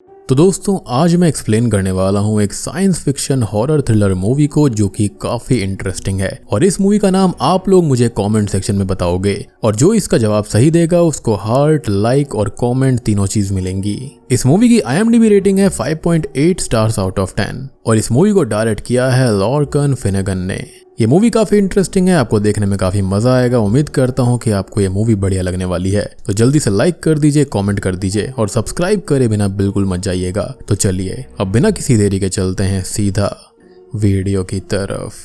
तो दोस्तों आज मैं एक्सप्लेन करने वाला हूँ एक science fiction horror thriller movie को जो कि काफी इंटरेस्टिंग है और इस मूवी का नाम आप लोग मुझे कमेंट सेक्शन में बताओगे और जो इसका जवाब सही देगा उसको हार्ट, लाइक और कमेंट तीनों चीज मिलेंगी। इस मूवी की IMDb रेटिंग है 5.8 स्टार्स आउट ऑफ 10 और इस मूवी को डायरेक्ट किया है लॉर्कन फिनेगन ने। ये मूवी काफी इंटरेस्टिंग है, आपको देखने में काफी मजा आएगा। उम्मीद करता हूँ कि आपको ये मूवी बढ़िया लगने वाली है। तो जल्दी से लाइक कर दीजिए, कमेंट कर दीजिए और सब्सक्राइब करे बिना बिल्कुल मत जाइएगा। तो चलिए अब बिना किसी देरी के चलते हैं सीधा वीडियो की तरफ।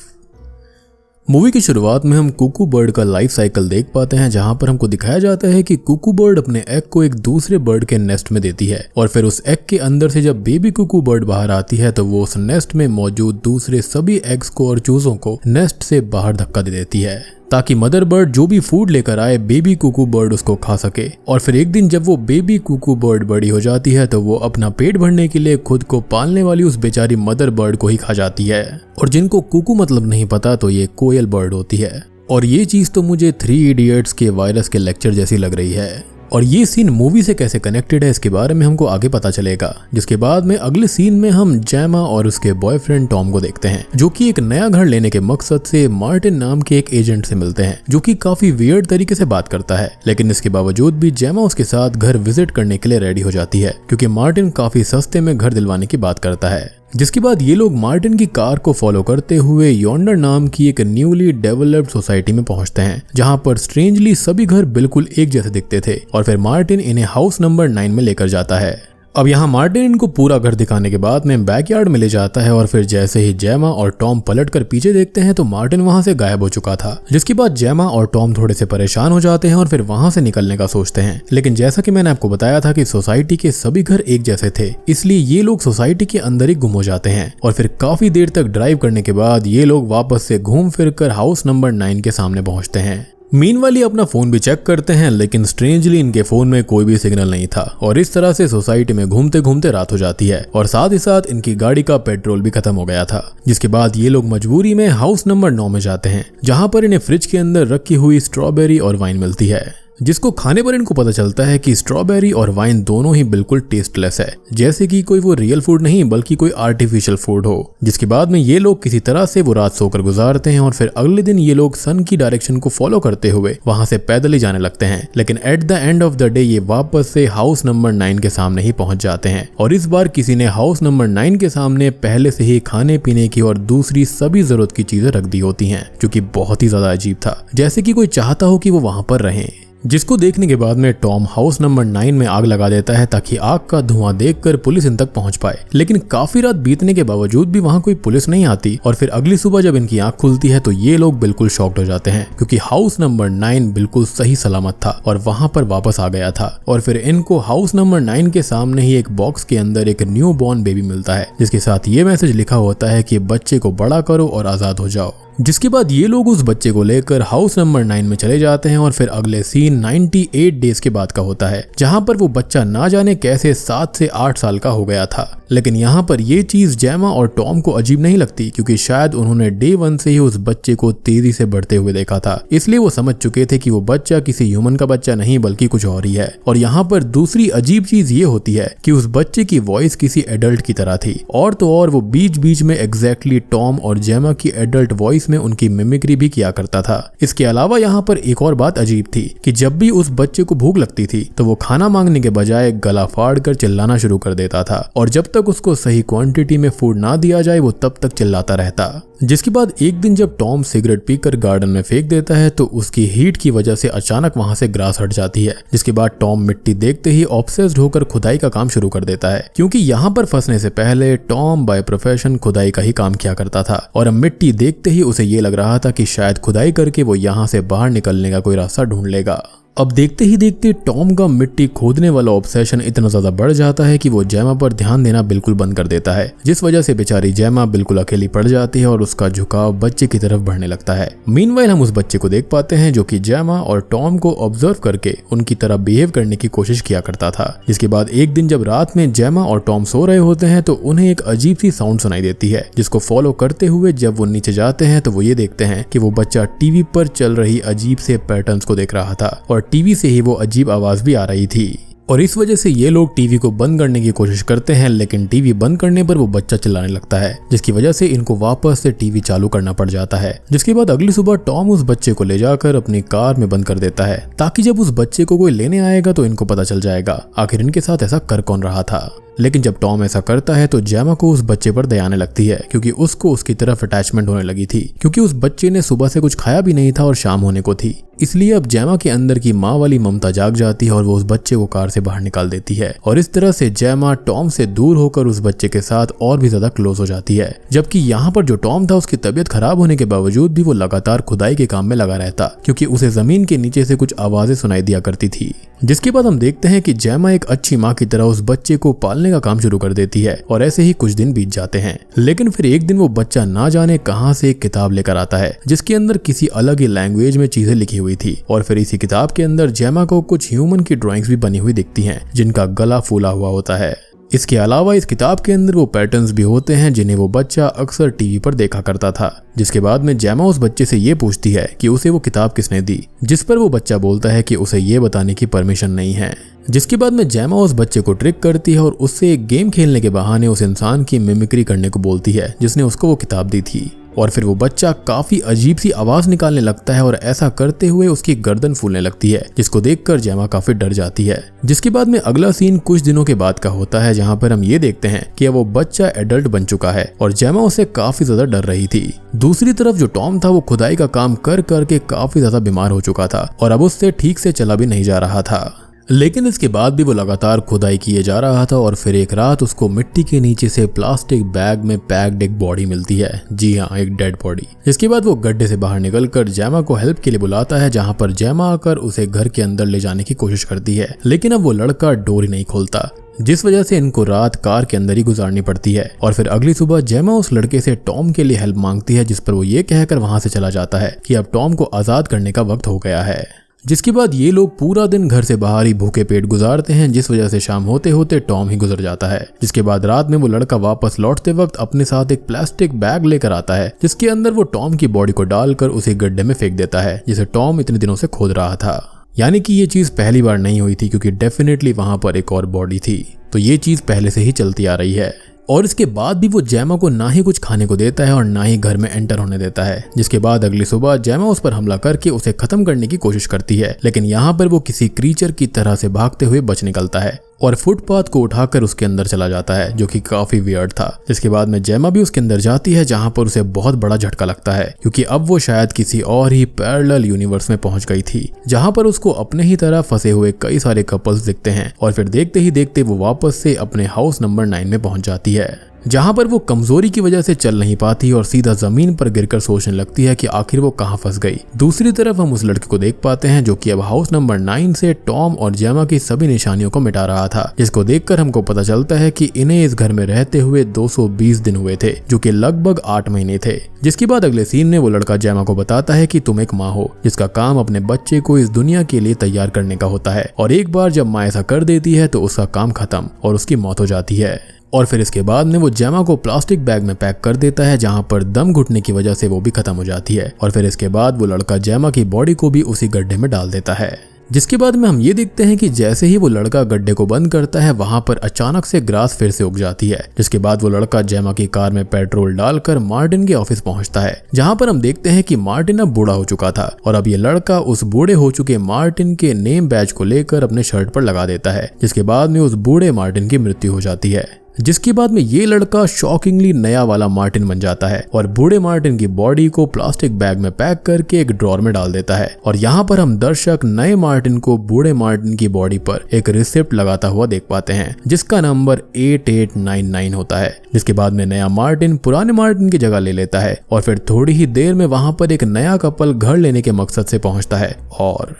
मूवी की शुरुआत में हम कुकू बर्ड का लाइफ साइकिल देख पाते हैं, जहां पर हमको दिखाया जाता है कि कुकू बर्ड अपने एग को एक दूसरे बर्ड के नेस्ट में देती है और फिर उस एग के अंदर से जब बेबी कुकू बर्ड बाहर आती है तो वो उस नेस्ट में मौजूद दूसरे सभी एग्स को और चूजों को नेस्ट से बाहर धक्का दे देती है ताकि मदर बर्ड जो भी फूड लेकर आए बेबी कुकू बर्ड उसको खा सके। और फिर एक दिन जब वो बेबी कुकू बर्ड बड़ी हो जाती है तो वो अपना पेट भरने के लिए खुद को पालने वाली उस बेचारी मदर बर्ड को ही खा जाती है। और जिनको कुकू मतलब नहीं पता तो ये कोयल बर्ड होती है। और ये चीज तो मुझे 3 इडियट्स के वायरस के लेक्चर जैसी लग रही है। और ये सीन मूवी से कैसे कनेक्टेड है इसके बारे में हमको आगे पता चलेगा, जिसके बाद में अगले सीन में हम जेमा और उसके बॉयफ्रेंड टॉम को देखते हैं जो कि एक नया घर लेने के मकसद से मार्टिन नाम के एक एजेंट से मिलते हैं जो कि काफी वियर्ड तरीके से बात करता है। लेकिन इसके बावजूद भी जेमा उसके साथ घर विजिट करने के लिए रेडी हो जाती है क्योंकि मार्टिन काफी सस्ते में घर दिलवाने की बात करता है। जिसके बाद ये लोग मार्टिन की कार को फॉलो करते हुए योंडर नाम की एक न्यूली डेवलप्ड सोसाइटी में पहुंचते हैं, जहां पर स्ट्रेंजली सभी घर बिल्कुल एक जैसे दिखते थे। और फिर मार्टिन इन्हें हाउस नंबर 9 में लेकर जाता है। अब यहाँ मार्टिन इनको पूरा घर दिखाने के बाद में बैकयार्ड में ले जाता है और फिर जैसे ही जेमा और टॉम पलटकर पीछे देखते हैं तो मार्टिन वहां से गायब हो चुका था। जिसके बाद जेमा और टॉम थोड़े से परेशान हो जाते हैं और फिर वहां से निकलने का सोचते हैं। लेकिन जैसा कि मैंने आपको बताया था कि सोसाइटी के सभी घर एक जैसे थे, इसलिए ये लोग सोसाइटी के अंदर ही गुम हो जाते हैं। और फिर काफी देर तक ड्राइव करने के बाद ये लोग वापस से घूम फिर कर हाउस नंबर 9 के सामने पहुंचते हैं। मीनवाइल अपना फोन भी चेक करते हैं, लेकिन स्ट्रेंजली इनके फोन में कोई भी सिग्नल नहीं था। और इस तरह से सोसाइटी में घूमते घूमते रात हो जाती है और साथ ही साथ इनकी गाड़ी का पेट्रोल भी खत्म हो गया था। जिसके बाद ये लोग मजबूरी में हाउस नंबर 9 में जाते हैं, जहां पर इन्हें फ्रिज के अंदर रखी हुई स्ट्रॉबेरी और वाइन मिलती है, जिसको खाने पर इनको पता चलता है कि स्ट्रॉबेरी और वाइन दोनों ही बिल्कुल टेस्टलेस है, जैसे कि कोई वो रियल फूड नहीं बल्कि कोई आर्टिफिशियल फूड हो। जिसके बाद में ये लोग किसी तरह से वो रात सोकर गुजारते हैं और फिर अगले दिन ये लोग सन की डायरेक्शन को फॉलो करते हुए वहां से पैदल ही जाने लगते हैं। लेकिन at the end of the day ये वापस से हाउस नंबर 9 के सामने ही पहुंच जाते हैं और इस बार किसी ने हाउस नंबर 9 के सामने पहले से ही खाने पीने की और दूसरी सभी जरूरत की चीजें रख दी होती हैं, जो कि बहुत ही ज्यादा अजीब था, जैसे कि कोई चाहता हो कि वो वहां पर रहें। जिसको देखने के बाद में टॉम हाउस नंबर 9 में आग लगा देता है ताकि आग का धुआं देखकर पुलिस इन तक पहुंच पाए। लेकिन काफी रात बीतने के बावजूद भी वहां कोई पुलिस नहीं आती और फिर अगली सुबह जब इनकी आंख खुलती है तो ये लोग बिल्कुल शॉक्ड हो जाते हैं क्योंकि हाउस नंबर 9 बिल्कुल सही सलामत था और वहां पर वापस आ गया था। और फिर इनको हाउस नंबर 9 के सामने ही एक बॉक्स के अंदर एक न्यू बॉर्न बेबी मिलता है, जिसके साथ ये मैसेज लिखा होता है कि बच्चे को बड़ा करो और आजाद हो जाओ। जिसके बाद ये लोग उस बच्चे को लेकर हाउस नंबर 9 में चले जाते हैं और फिर अगले सीन 98 डेज के बाद का होता है, जहां पर वो बच्चा ना जाने कैसे 7 से 8 साल का हो गया था। लेकिन यहाँ पर ये चीज जेमा और टॉम को अजीब नहीं लगती क्योंकि शायद उन्होंने डे 1 से ही उस बच्चे को तेजी से बढ़ते हुए देखा था, इसलिए वो समझ चुके थे कि वो बच्चा किसी ह्यूमन का बच्चा नहीं बल्कि कुछ और ही है। और यहाँ पर दूसरी अजीब चीज ये होती है कि उस बच्चे की वॉइस किसी एडल्ट की तरह थी और तो और वो बीच बीच में एग्जैक्टली टॉम और जेमा की एडल्ट वॉइस में उनकी मिमिक्री भी किया करता था। इसके अलावा यहाँ पर एक और बात अजीब थी कि जब भी उस बच्चे को भूख लगती थी तो वो खाना मांगने के बजाय गला फाड़ कर चिल्लाना शुरू कर देता था और जब तक उसको सही क्वांटिटी में फूड ना दिया जाए वो तब तक चिल्लाता रहता। जिसके बाद एक दिन जब टॉम सिगरेट पीकर गार्डन में फेंक देता है तो उसकी हीट की वजह से अचानक वहां से ग्रास हट जाती है। जिसके बाद टॉम मिट्टी देखते ही ऑब्सेस्ड होकर खुदाई का काम शुरू कर देता है, क्योंकि यहाँ पर फंसने से पहले टॉम बाय प्रोफेशन खुदाई का ही काम किया करता था और अब मिट्टी देखते ही उसे ये लग रहा था कि शायद खुदाई करके वो यहाँ से बाहर निकलने का कोई रास्ता ढूंढ लेगा। अब देखते ही देखते टॉम का मिट्टी खोदने वाला ऑब्सेशन इतना ज्यादा बढ़ जाता है कि वो जेमा पर ध्यान देना बिल्कुल बंद कर देता है, जिस वजह से बेचारी जेमा बिल्कुल अकेली पड़ जाती है और उसका झुकाव बच्चे की तरफ बढ़ने लगता है। मीनवाइल हम उस बच्चे को देख पाते हैं जो कि जेमा और टॉम को ऑब्जर्व करके उनकी तरफ बिहेव करने की कोशिश किया करता था। जिसके बाद एक दिन जब रात में जेमा और टॉम सो रहे होते हैं तो उन्हें एक अजीब सी साउंड सुनाई देती है, जिसको फॉलो करते हुए जब वो नीचे जाते हैं तो वो ये देखते हैं कि वो बच्चा टीवी पर चल रही अजीब से पैटर्न्स को देख रहा था और टीवी से ही वो अजीब आवाज भी आ रही थी। और इस वजह से ये लोग टीवी को बंद करने की कोशिश करते हैं, लेकिन टीवी बंद करने पर वो बच्चा चिल्लाने लगता है, जिसकी वजह से इनको वापस से टीवी चालू करना पड़ जाता है। जिसके बाद अगली सुबह टॉम उस बच्चे को ले जाकर अपनी कार में बंद कर देता है, ताकि जब उस बच्चे को कोई लेने आएगा तो इनको पता चल जाएगा आखिर इनके साथ ऐसा कर कौन रहा था। लेकिन जब टॉम ऐसा करता है तो जेमा को उस बच्चे पर दया आने लगती है, क्योंकि उसको उसकी तरफ अटैचमेंट होने लगी थी, क्योंकि उस बच्चे ने सुबह से कुछ खाया भी नहीं था और शाम होने को थी। इसलिए अब जेमा के अंदर की माँ वाली ममता जाग जाती है और वो उस बच्चे को कार से बाहर निकाल देती है। और इस तरह से जेमा टॉम से दूर होकर उस बच्चे के साथ और भी ज्यादा क्लोज हो जाती है। जबकि यहाँ पर जो टॉम था उसकी तबीयत खराब होने के बावजूद भी वो लगातार खुदाई के काम में लगा रहता, क्योंकि उसे जमीन के नीचे से कुछ आवाजें सुनाई दिया करती थी। जिसके बाद हम देखते हैं कि जेमा एक अच्छी माँ की तरह उस बच्चे को पालने का काम शुरू कर देती है और ऐसे ही कुछ दिन बीत जाते हैं। लेकिन फिर एक दिन वो बच्चा ना जाने कहां से एक किताब लेकर आता है, जिसके अंदर किसी अलग ही लैंग्वेज में चीजें लिखी हुई थी। और फिर इसी किताब के अंदर जेमा को कुछ ह्यूमन की ड्राइंग्स भी बनी हुई दिखती हैं, जिनका गला फूला हुआ होता है। इसके अलावा इस किताब के अंदर वो पैटर्न्स भी होते हैं जिन्हें वो बच्चा अक्सर टीवी पर देखा करता था। जिसके बाद में जेमा उस बच्चे से ये पूछती है कि उसे वो किताब किसने दी, जिस पर वो बच्चा बोलता है कि उसे ये बताने की परमिशन नहीं है। जिसके बाद में जेमा उस बच्चे को ट्रिक करती है और उससे एक गेम खेलने के बहाने उस इंसान की मिमिक्री करने को बोलती है जिसने उसको वो किताब दी थी। और फिर वो बच्चा काफी अजीब सी आवाज निकालने लगता है और ऐसा करते हुए उसकी गर्दन फूलने लगती है, जिसको देखकर जेमा काफी डर जाती है। जिसके बाद में अगला सीन कुछ दिनों के बाद का होता है, जहाँ पर हम ये देखते हैं कि वो बच्चा एडल्ट बन चुका है और जेमा उसे काफी ज्यादा डर रही थी। दूसरी तरफ जो टॉम था वो खुदाई का काम कर करके काफी ज्यादा बीमार हो चुका था और अब उससे ठीक से चला भी नहीं जा रहा था। लेकिन इसके बाद भी वो लगातार खुदाई किए जा रहा था और फिर एक रात उसको मिट्टी के नीचे से प्लास्टिक बैग में पैक्ड एक बॉडी मिलती है। जी हाँ, एक डेड बॉडी। इसके बाद वो गड्ढे से बाहर निकलकर जेमा को हेल्प के लिए बुलाता है, जहाँ पर जेमा आकर उसे घर के अंदर ले जाने की कोशिश करती है, लेकिन अब वो लड़का डोर ही नहीं खोलता, जिस वजह से इनको रात कार के अंदर ही गुजारनी पड़ती है। और फिर अगली सुबह जेमा उस लड़के से टॉम के लिए हेल्प मांगती है, जिस पर वो ये कहकर वहां से चला जाता है कि अब टॉम को आजाद करने का वक्त हो गया है। जिसके बाद ये लोग पूरा दिन घर से बाहर ही भूखे पेट गुजारते हैं, जिस वजह से शाम होते होते टॉम ही गुजर जाता है। जिसके बाद रात में वो लड़का वापस लौटते वक्त अपने साथ एक प्लास्टिक बैग लेकर आता है, जिसके अंदर वो टॉम की बॉडी को डालकर उसे गड्ढे में फेंक देता है, जिसे टॉम इतने दिनों से खोद रहा था। यानी कि ये चीज पहली बार नहीं हुई थी, क्योंकि डेफिनेटली वहां पर एक और बॉडी थी, तो ये चीज पहले से ही चलती आ रही है। और इसके बाद भी वो जेमा को ना ही कुछ खाने को देता है और ना ही घर में एंटर होने देता है। जिसके बाद अगली सुबह जेमा उस पर हमला करके उसे खत्म करने की कोशिश करती है, लेकिन यहाँ पर वो किसी क्रीचर की तरह से भागते हुए बच निकलता है और फुटपाथ को उठाकर उसके अंदर चला जाता है, जो कि काफी वियर्ड था। जिसके बाद में जेमा भी उसके अंदर जाती है, जहां पर उसे बहुत बड़ा झटका लगता है, क्योंकि अब वो शायद किसी और ही पैरेलल यूनिवर्स में पहुंच गई थी, जहां पर उसको अपने ही तरह फंसे हुए कई सारे कपल्स दिखते हैं। और फिर देखते ही देखते वो वापस से अपने हाउस नंबर 9 में पहुंच जाती है, जहां पर वो कमजोरी की वजह से चल नहीं पाती और सीधा जमीन पर गिरकर सोचने लगती है कि आखिर वो कहां फंस गई। दूसरी तरफ हम उस लड़के को देख पाते हैं, जो कि अब हाउस नंबर 9 से टॉम और जेमा की सभी निशानियों को मिटा रहा था, जिसको देखकर हमको पता चलता है कि इन्हें इस घर में रहते हुए 220 दिन हुए थे, जो कि लगभग 8 महीने थे। जिसके बाद अगले सीन में वो लड़का जेमा को बताता है कि तुम एक माँ हो, जिसका काम अपने बच्चे को इस दुनिया के लिए तैयार करने का होता है, और एक बार जब माँ ऐसा कर देती है तो उसका काम खत्म और उसकी मौत हो जाती है। और फिर इसके बाद में वो जेमा को प्लास्टिक बैग में पैक कर देता है, जहां पर दम घुटने की वजह से वो भी खत्म हो जाती है। और फिर इसके बाद वो लड़का जेमा की बॉडी को भी उसी गड्ढे में डाल देता है। जिसके बाद में हम ये देखते हैं कि जैसे ही वो लड़का गड्ढे को बंद करता है, वहां पर अचानक से ग्रास फिर से उग जाती है। जिसके बाद वो लड़का जेमा की कार में पेट्रोल डालकर मार्टिन के ऑफिस पहुंचता है, जहां पर हम देखते हैं कि मार्टिन अब बूढ़ा हो चुका था और अब ये लड़का उस बूढ़े हो चुके मार्टिन के नेम बैज को लेकर अपने शर्ट पर लगा देता है। जिसके बाद में उस बूढ़े मार्टिन की मृत्यु हो जाती है। जिसके बाद में ये लड़का शॉकिंगली नया वाला मार्टिन बन जाता है और बूढ़े मार्टिन की बॉडी को प्लास्टिक बैग में पैक करके एक ड्रॉर में डाल देता है। और यहाँ पर हम दर्शक नए मार्टिन को बूढ़े मार्टिन की बॉडी पर एक रिसिप्ट लगाता हुआ देख पाते हैं, जिसका नंबर 8899 होता है। जिसके बाद में नया मार्टिन पुराने मार्टिन की जगह ले लेता है और फिर थोड़ी ही देर में वहां पर एक नया कपल घर लेने के मकसद से पहुंचता है और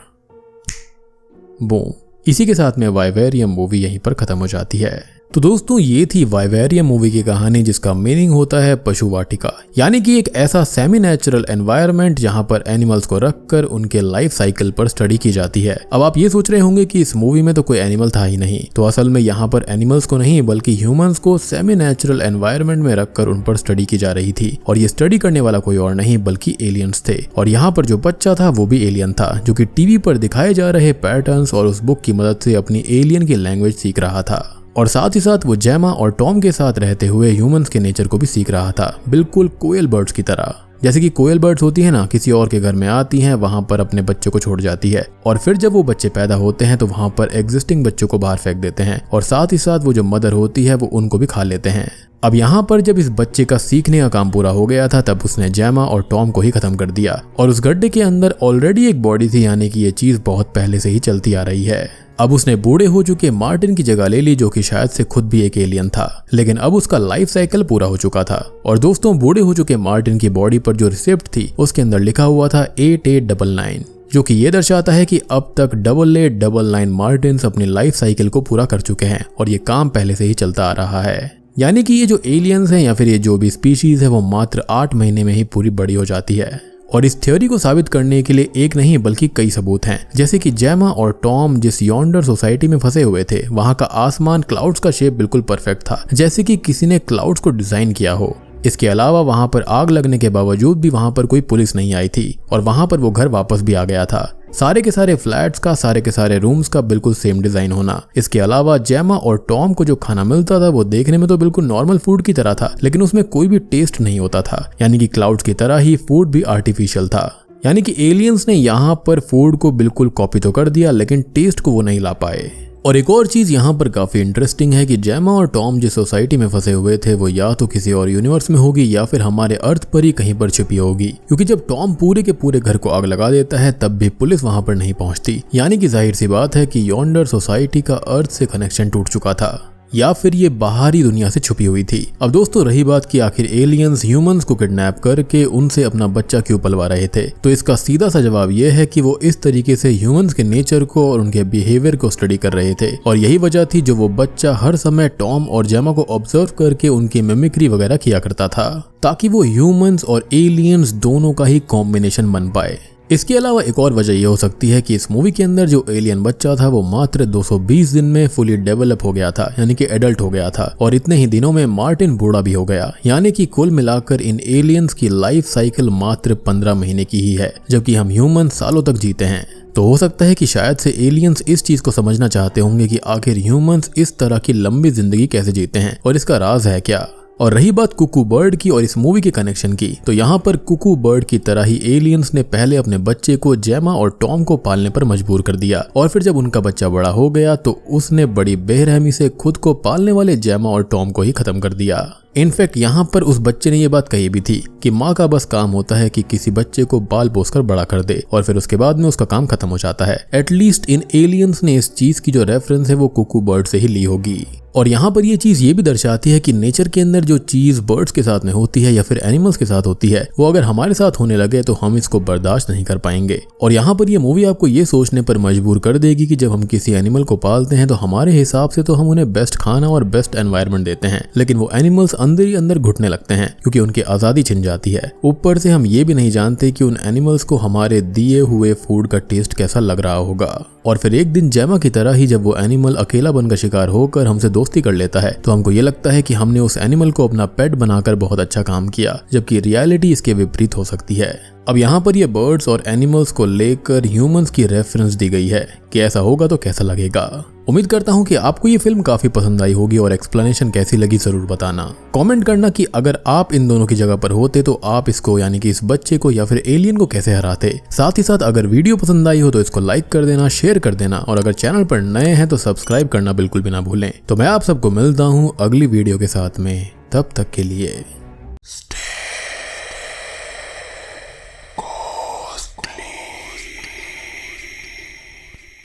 बूम, इसी के साथ में वाइवेरियम मूवी यहीं पर खत्म हो जाती है। तो दोस्तों ये थी वाइवेरियम मूवी की कहानी, जिसका मीनिंग होता है पशु वाटिका, यानी कि एक ऐसा सेमी नेचुरल एनवायरनमेंट जहां पर एनिमल्स को रखकर उनके लाइफ साइकिल पर स्टडी की जाती है। अब आप ये सोच रहे होंगे कि इस मूवी में तो कोई एनिमल था ही नहीं, तो असल में यहाँ पर एनिमल्स को नहीं बल्कि ह्यूमंस को सेमी नेचुरल एनवायरनमेंट में रखकर उन पर स्टडी की जा रही थी, और ये स्टडी करने वाला कोई और नहीं बल्कि एलियंस थे। और यहाँ पर जो बच्चा था वो भी एलियन था, जो कि टीवी पर दिखाए जा रहे पैटर्न्स और उस बुक की मदद से अपनी एलियन की लैंग्वेज सीख रहा था। और साथ ही साथ वो जेमा और टॉम के साथ रहते हुए ह्यूमंस के नेचर को भी सीख रहा था, बिल्कुल कोयल बर्ड्स की तरह। जैसे कि कोयल बर्ड्स होती है ना, किसी और के घर में आती हैं, वहां पर अपने बच्चों को छोड़ जाती है, और फिर जब वो बच्चे पैदा होते हैं तो वहां पर एग्जिस्टिंग बच्चों को बाहर फेंक देते हैं, और साथ ही साथ वो जो मदर होती है वो उनको भी खा लेते हैं। अब यहाँ पर जब इस बच्चे का सीखने का काम पूरा हो गया था, तब उसने जेमा और टॉम को ही खत्म कर दिया, और उस गड्ढे के अंदर ऑलरेडी एक बॉडी थी, यानी कि ये चीज बहुत पहले से ही चलती आ रही है। अब उसने बूढ़े हो चुके मार्टिन की जगह ले ली, जो कि शायद से खुद भी एक एलियन था, लेकिन अब उसका लाइफ साइकिल पूरा हो चुका था। और दोस्तों बूढ़े हो चुके मार्टिन की बॉडी पर जो रिसिप्ट थी उसके अंदर लिखा हुआ था 8899, जो कि ये दर्शाता है कि अब तक 8899 मार्टिन्स अपनी लाइफ साइकिल को पूरा कर चुके हैं, और ये काम पहले से ही चलता आ रहा है। यानी कि ये जो एलियंस हैं या फिर ये जो भी स्पीशीज है वो मात्र 8 महीने में ही पूरी बड़ी हो जाती है। और इस थ्योरी को साबित करने के लिए एक नहीं बल्कि कई सबूत हैं, जैसे कि जेमा और टॉम जिस यॉन्डर सोसाइटी में फंसे हुए थे, वहां का आसमान क्लाउड्स का शेप बिल्कुल परफेक्ट था, जैसे कि किसी ने क्लाउड्स को डिजाइन किया हो। इसके अलावा वहां पर आग लगने के बावजूद भी वहां पर कोई पुलिस नहीं आई थी, और वहां पर वो घर वापस भी आ गया था। सारे के सारे फ्लैट्स का, सारे के सारे रूम्स का बिल्कुल सेम डिजाइन होना। इसके अलावा जेमा और टॉम को जो खाना मिलता था वो देखने में तो बिल्कुल नॉर्मल फूड की तरह था, लेकिन उसमें कोई भी टेस्ट नहीं होता था, यानी कि क्लाउड्स की तरह ही फूड भी आर्टिफिशियल था। यानी कि एलियंस ने यहाँ पर फूड को बिल्कुल कॉपी तो कर दिया, लेकिन टेस्ट को वो नहीं ला पाए। और एक और चीज यहाँ पर काफी इंटरेस्टिंग है कि जेमा और टॉम जिस सोसाइटी में फंसे हुए थे वो या तो किसी और यूनिवर्स में होगी या फिर हमारे अर्थ पर ही कहीं पर छिपी होगी, क्योंकि जब टॉम पूरे के पूरे घर को आग लगा देता है तब भी पुलिस वहां पर नहीं पहुंचती। यानी कि जाहिर सी बात है कि यॉन्डर सोसाइटी का अर्थ से कनेक्शन टूट चुका था, या फिर ये बाहरी दुनिया से छुपी हुई थी। अब दोस्तों रही बात कि आखिर एलियंस ह्यूमंस को किडनैप करके उनसे अपना बच्चा क्यों पलवा रहे थे, तो इसका सीधा सा जवाब यह है कि वो इस तरीके से ह्यूमंस के नेचर को और उनके बिहेवियर को स्टडी कर रहे थे, और यही वजह थी जो वो बच्चा हर समय टॉम और जेमा को ऑब्जर्व करके उनकी मिमिक्री वगैरह किया करता था, ताकि वो ह्यूमंस और एलियंस दोनों का ही कॉम्बिनेशन बन पाए। इसके अलावा एक और वजह यह हो सकती है कि इस मूवी के अंदर जो एलियन बच्चा था वो मात्र 220 दिन में फुली डेवलप हो गया था, यानी कि एडल्ट हो गया था, और इतने ही दिनों में मार्टिन बूढ़ा भी हो गया। यानी कि कुल मिलाकर इन एलियंस की लाइफ साइकिल मात्र 15 महीने की ही है, जबकि हम ह्यूमन सालों तक जीते हैं। तो हो सकता है कि शायद से एलियंस इस चीज को समझना चाहते होंगे कि आखिर ह्यूमंस इस तरह की लंबी जिंदगी कैसे जीते हैं और इसका राज है क्या। और रही बात कुकू बर्ड की और इस मूवी के कनेक्शन की, तो यहाँ पर कुकू बर्ड की तरह ही एलियंस ने पहले अपने बच्चे को जेमा और टॉम को पालने पर मजबूर कर दिया, और फिर जब उनका बच्चा बड़ा हो गया तो उसने बड़ी बेरहमी से खुद को पालने वाले जेमा और टॉम को ही खत्म कर दिया। इनफैक्ट यहाँ पर उस बच्चे ने ये बात कही भी थी कि माँ का बस काम होता है कि किसी बच्चे को बाल पोसकर बड़ा कर दे, और फिर उसके बाद में उसका काम खत्म हो जाता है। एटलीस्ट इन एलियंस ने इस चीज की जो रेफरेंस है वो कुकू बर्ड से ही ली होगी। और यहाँ पर ये चीज ये भी दर्शाती है कि नेचर के अंदर जो चीज बर्ड्स के साथ में होती है या फिर एनिमल्स के साथ होती है, वो अगर हमारे साथ होने लगे तो हम इसको बर्दाश्त नहीं कर पाएंगे। और यहाँ पर ये मूवी आपको ये सोचने पर मजबूर कर देगी कि जब हम किसी एनिमल को पालते हैं तो हमारे हिसाब से तो हम उन्हें बेस्ट खाना और बेस्ट एनवायरनमेंट देते हैं, लेकिन वो एनिमल्स अंदर ही अंदर घुटने लगते हैं क्योंकि उनकी आजादी छिन जाती है। ऊपर से हम ये भी नहीं जानते कि उन एनिमल्स को हमारे दिए हुए फूड का टेस्ट कैसा लग रहा होगा। और फिर एक दिन जेमा की तरह ही जब वो एनिमल अकेला बनकर शिकार होकर हमसे दोस्ती कर लेता है तो हमको ये लगता है कि हमने उस एनिमल को अपना पेट बनाकर बहुत अच्छा काम किया, जबकि रियलिटी इसके विपरीत हो सकती है। अब यहाँ पर ये बर्ड्स और एनिमल्स को लेकर ह्यूमंस की रेफरेंस दी गई है कि ऐसा होगा तो कैसा लगेगा। उम्मीद करता हूँ कि आपको ये फिल्म काफी पसंद आई होगी, और एक्सप्लेनेशन कैसी लगी जरूर बताना। कमेंट करना कि अगर आप इन दोनों की जगह पर होते तो आप इसको यानी कि इस बच्चे को या फिर एलियन को कैसे हराते। साथ ही साथ अगर वीडियो पसंद आई हो तो इसको लाइक कर देना, शेयर कर देना, और अगर चैनल पर नए हैं तो सब्सक्राइब करना बिल्कुल भी ना भूलें। तो मैं आप सबको मिलता हूँ अगली वीडियो के साथ में, तब तक के लिए।